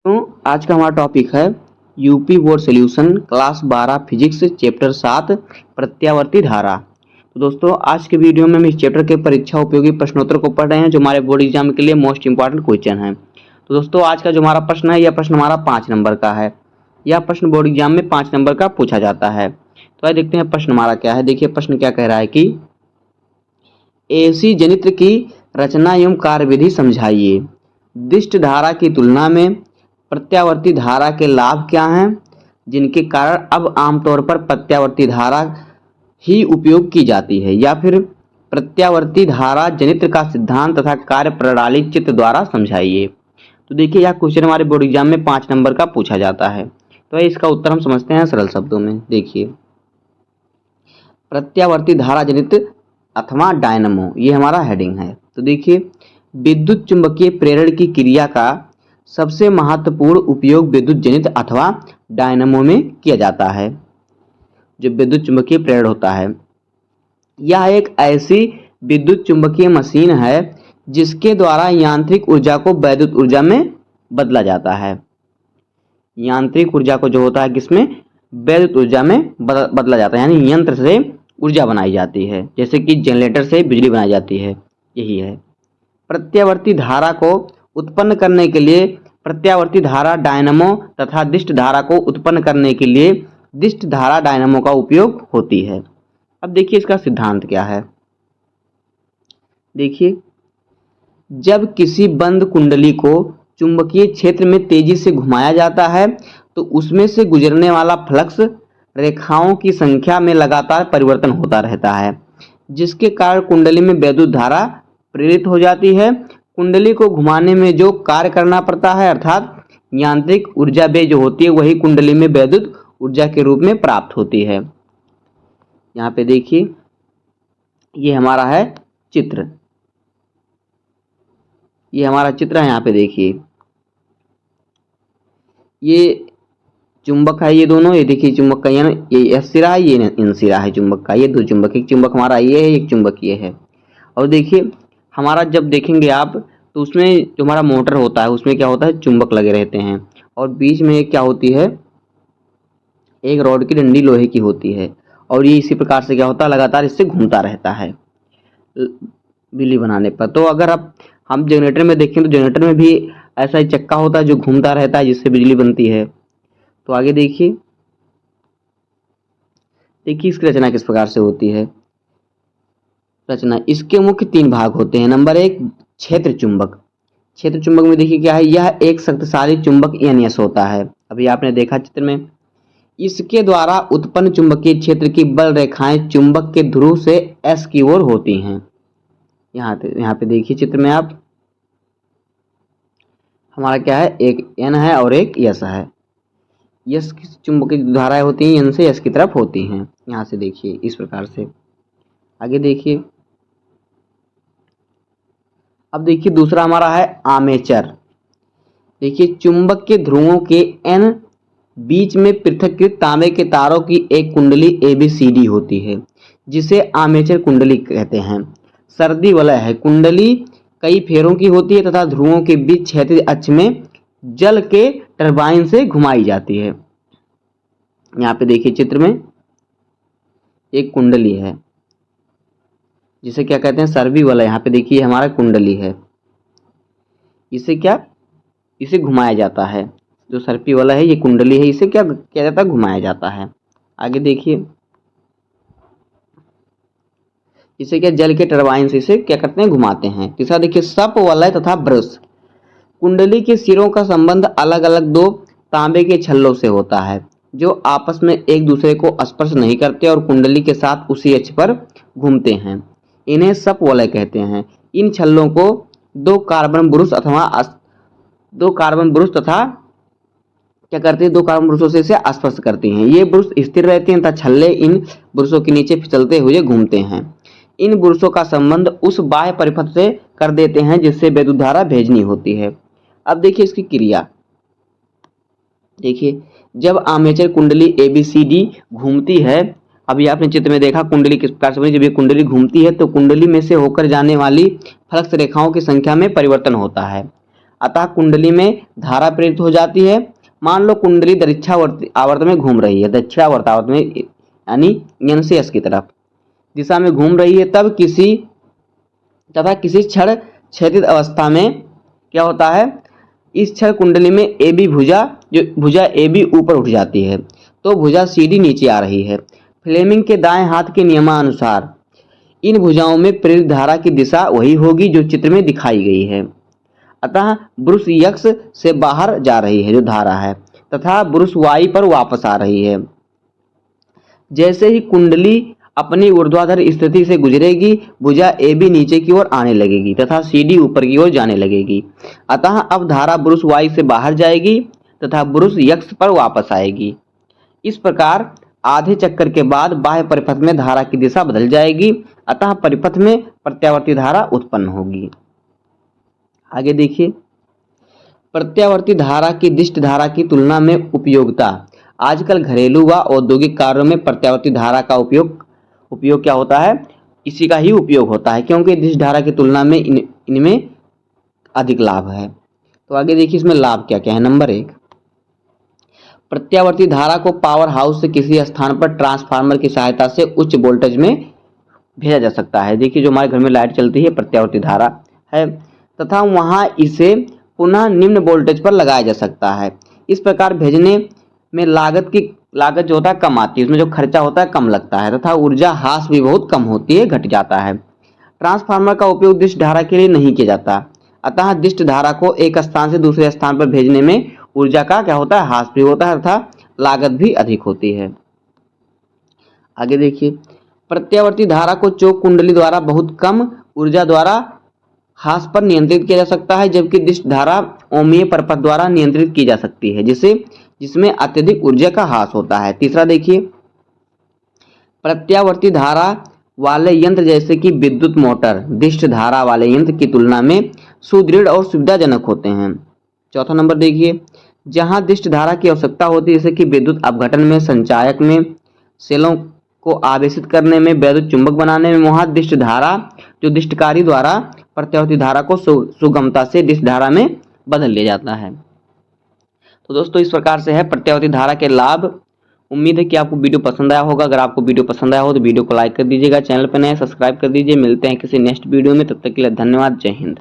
तो आज का हमारा टॉपिक है UP board solution class 12 physics chapter 7 प्रत्यावर्ती धारा। तो दोस्तों आज के वीडियो में हम इस चैप्टर के परीक्षा उपयोगी प्रश्नोत्तर को पढ़ रहे हैं जो हमारे बोर्ड एग्जाम के लिए मोस्ट इंपॉर्टेंट क्वेश्चन है। तो दोस्तों आज का जो हमारा प्रश्न है यह प्रश्न हमारा 5 नंबर का है। यह प्रश्न बोर्ड एग्जाम में 5 नंबर का पूछा जाता है। तो आइए देखते हैं प्रश्न हमारा क्या है। देखिए प्रश्न क्या कह रहा है कि एसी जनित्र की रचना एवं कार्यविधि समझाइए। दिष्ट धारा की तुलना में प्रत्यावर्ती धारा के लाभ क्या हैं, जिनके कारण अब आमतौर पर प्रत्यावर्ती धारा ही उपयोग की जाती है, या फिर प्रत्यावर्ती धारा जनित्र का सिद्धांत तथा कार्य प्रणाली चित्र द्वारा समझाइए। तो देखिए यह क्वेश्चन हमारे बोर्ड एग्जाम में 5 नंबर का पूछा जाता है। तो इसका उत्तर हम समझते हैं सरल शब्दों में। देखिए प्रत्यावर्ती धारा जनित्र अथवा डायनमो, ये हमारा हेडिंग है। तो देखिए विद्युत चुंबकीय प्रेरण की क्रिया का सबसे महत्वपूर्ण उपयोग विद्युत जनित अथवा डायनमो में किया जाता है। जो विद्युत चुंबकीय प्रेरण होता है यह एक ऐसी विद्युत चुंबकीय मशीन है जिसके द्वारा यांत्रिक ऊर्जा को वैद्युत ऊर्जा में बदला जाता है। यांत्रिक ऊर्जा को जो होता है किसमें, वैद्युत ऊर्जा में बदला जाता है, यानी यंत्र से ऊर्जा बनाई जाती है, जैसे कि जनरेटर से बिजली बनाई जाती है। यही है प्रत्यावर्ती धारा को उत्पन्न करने के लिए प्रत्यावर्ती धारा डायनमो तथा दिष्ट धारा को उत्पन्न करने के लिए दिष्ट धारा डायनमो का उपयोग होती है। अब देखिए इसका सिद्धांत क्या है। देखिए जब किसी बंद कुंडली को चुंबकीय क्षेत्र में तेजी से घुमाया जाता है तो उसमें से गुजरने वाला फ्लक्स रेखाओं की संख्या में लगातार परिवर्तन होता रहता है, जिसके कारण कुंडली में वैद्युत धारा प्रेरित हो जाती है। कुंडली को घुमाने में जो कार्य करना पड़ता है अर्थात यांत्रिक ऊर्जा व्यय जो होती है वही कुंडली में वैद्युत ऊर्जा के रूप में प्राप्त होती है। यहाँ पे देखिए ये हमारा है चित्र, ये हमारा चित्र है। यहाँ पे देखिए ये चुंबक है, ये दोनों, ये देखिए चुंबक का ये एस सिरा है, ये इन सिरा है चुंबक का। ये दो चुंबक, एक चुंबक हमारा ये है, एक चुंबक ये है। और देखिए हमारा जब देखेंगे आप तो उसमें जो हमारा मोटर होता है उसमें क्या होता है, चुंबक लगे रहते हैं और बीच में क्या होती है, एक रॉड की डंडी लोहे की होती है और ये इसी प्रकार से क्या होता है, लगातार इससे घूमता रहता है बिजली बनाने पर। तो अगर अब हम जनरेटर में देखें तो जनरेटर में भी ऐसा ही चक्का होता है जो घूमता रहता है जिससे बिजली बनती है। तो आगे देखिए इसकी रचना किस प्रकार से होती है। रचना, इसके मुख्य 3 भाग होते हैं। नंबर 1 क्षेत्र चुंबक। क्षेत्र चुंबक में देखिए क्या है, यह एक शक्तिशाली चुंबक NS होता है, अभी आपने देखा चित्र में। इसके द्वारा उत्पन्न चुंबकीय क्षेत्र की बल रेखाएं चुंबक के ध्रुव से S की ओर होती हैं। यहाँ पे देखिए चित्र में आप, हमारा क्या है, एक N है और एक S है। S की चुंबकीय धाराएं होती हैं N से S की तरफ होती हैं। यहाँ से देखिए इस प्रकार से। आगे देखिए, अब देखिए दूसरा हमारा है आर्मेचर। देखिए चुंबक के ध्रुवों के N बीच में पृथककृत तांबे के तारों की एक कुंडली ABCD होती है जिसे आर्मेचर कुंडली कहते हैं। सर्दी वलय है, कुंडली कई फेरों की होती है तथा ध्रुवों के बीच क्षैतिज अक्ष में जल के टरबाइन से घुमाई जाती है। यहाँ पे देखिए चित्र में एक कुंडली है जिसे क्या कहते हैं, सर्वी वलय। यहाँ पे देखिए हमारा कुंडली है, इसे घुमाया जाता है। जो सर्पी वाला है ये कुंडली है, इसे क्या किया जाता है, घुमाया जाता है। आगे देखिए इसे क्या, जल के टरबाइन से इसे क्या करते हैं, घुमाते हैं। तीसरा देखिए सप वलय तथा ब्रश। कुंडली के सिरों का संबंध अलग अलग 2 तांबे के छल्लों से होता है जो आपस में एक दूसरे को स्पर्श नहीं करते और कुंडली के साथ उसी अक्ष पर घूमते हैं। इन्हें सप वलय कहते हैं। इन छल्लों को 2 कार्बन ब्रुश तथा क्या करती है, 2 कार्बन ब्रुशों से इसे स्पर्श करती हैं। ये ब्रुश स्थिर रहते हैं तथा छल्ले इन ब्रुशों के नीचे फिसलते हुए घूमते हैं। इन ब्रुशों का संबंध उस बाह्य परिपथ से कर देते हैं जिससे विद्युत धारा भेजनी होती है। अब देखिए इसकी क्रिया। देखिए जब आर्मेचर कुंडली ABCD घूमती है, अभी आपने चित्र में देखा कुंडली किस प्रकार से बनी। जब ये कुंडली घूमती है तो कुंडली में से होकर जाने वाली फ्लक्स रेखाओं की संख्या में परिवर्तन होता है। अतः कुंडली में धारा प्रेरित हो जाती है। मान लो कुंडली दक्षिणावर्त आवर्त में घूम रही है, दक्षिणावर्त आवर्त में यानी एन से एस की तरफ दिशा में घूम रही है, तब किसी क्षण क्षैतिज अवस्था में क्या होता है, इस क्षण कुंडली में ए बी भुजा ए बी ऊपर उठ जाती है तो भुजा सी डी नीचे आ रही है। फ्लेमिंग के दाएं हाथ के नियमानुसार इन भुजाओं में प्रेरित धारा की दिशा वही होगी जो चित्र में दिखाई गई है। अतः ब्रुश यक्स से बाहर जा रही है जो धारा है, तथा ब्रुश वाई पर वापस आ रही है। जैसे ही कुंडली अपनी ऊर्ध्वाधर स्थिति से गुजरेगी, भुजा ए बी नीचे की ओर आने लगेगी तथा सी डी ऊपर की ओर जाने लगेगी। अतः अब धारा ब्रुश वाई से बाहर जाएगी तथा ब्रुश यक्स पर वापस आएगी। इस प्रकार आधे चक्कर के बाद बाह्य परिपथ में धारा की दिशा बदल जाएगी, अतः परिपथ में प्रत्यावर्ती धारा उत्पन्न होगी। आगे देखिए, प्रत्यावर्ती धारा की दिष्ट धारा की तुलना में उपयोगिता। आजकल घरेलू व औद्योगिक कार्यों में प्रत्यावर्ती धारा का उपयोग क्या होता है, इसी का ही उपयोग होता है, क्योंकि दिष्ट धारा की तुलना में इनमें अधिक लाभ है। तो आगे देखिए इसमें लाभ क्या क्या है। नंबर 1, प्रत्यावर्ती धारा को पावर हाउस से किसी स्थान पर ट्रांसफार्मर की सहायता से उच्च वोल्टेज में भेजा जा सकता है। देखिए जो हमारे घर में लाइट चलती है प्रत्यावर्ती धारा है, तथा वहां इसे पुनः निम्न वोल्टेज पर लगाया जा सकता है। इस प्रकार भेजने में लागत जो होता है कम आती है, उसमें जो खर्चा होता है कम लगता है, तथा ऊर्जा ह्रास भी बहुत कम होती है, घट जाता है। ट्रांसफार्मर का उपयोग दिष्ट धारा के लिए नहीं किया जाता, अतः दिष्ट धारा को एक स्थान से दूसरे स्थान पर भेजने में ऊर्जा का क्या होता है, ह्रास भी होता है तथा लागत भी अधिक होती है। आगे देखिए, प्रत्यावर्ती धारा को चौक कुंडली द्वारा बहुत कम ऊर्जा द्वारा ह्रास पर नियंत्रित किया जा सकता है, जबकि दिष्ट धारा ओमीय परपथ द्वारा नियंत्रित की जा सकती है, जिसमें अत्यधिक ऊर्जा का ह्रास होता है। तीसरा देखिए, प्रत्यावर्ती धारा वाले यंत्र जैसे कि विद्युत मोटर दिष्ट धारा वाले यंत्र की तुलना में सुदृढ़ और सुविधाजनक होते हैं। चौथा नंबर देखिए, जहां दिष्ट धारा की आवश्यकता होती है, जैसे कि विद्युत अपघटन में, संचायक में, सेलों को आवेशित करने में, वैद्युत चुंबक बनाने में, वहां दिष्ट धारा जो दिष्टकारी द्वारा प्रत्यावर्ती धारा को सुगमता से दिष्ट धारा में बदल लिया जाता है। तो दोस्तों इस प्रकार से है प्रत्यावर्ती धारा के लाभ। उम्मीद है कि आपको वीडियो पसंद आया होगा। अगर आपको वीडियो पसंद आया हो तो वीडियो को लाइक कर दीजिएगा, चैनल पर नए सब्सक्राइब कर दीजिए। मिलते हैं किसी नेक्स्ट वीडियो में, तब तक के लिए धन्यवाद। जय हिंद।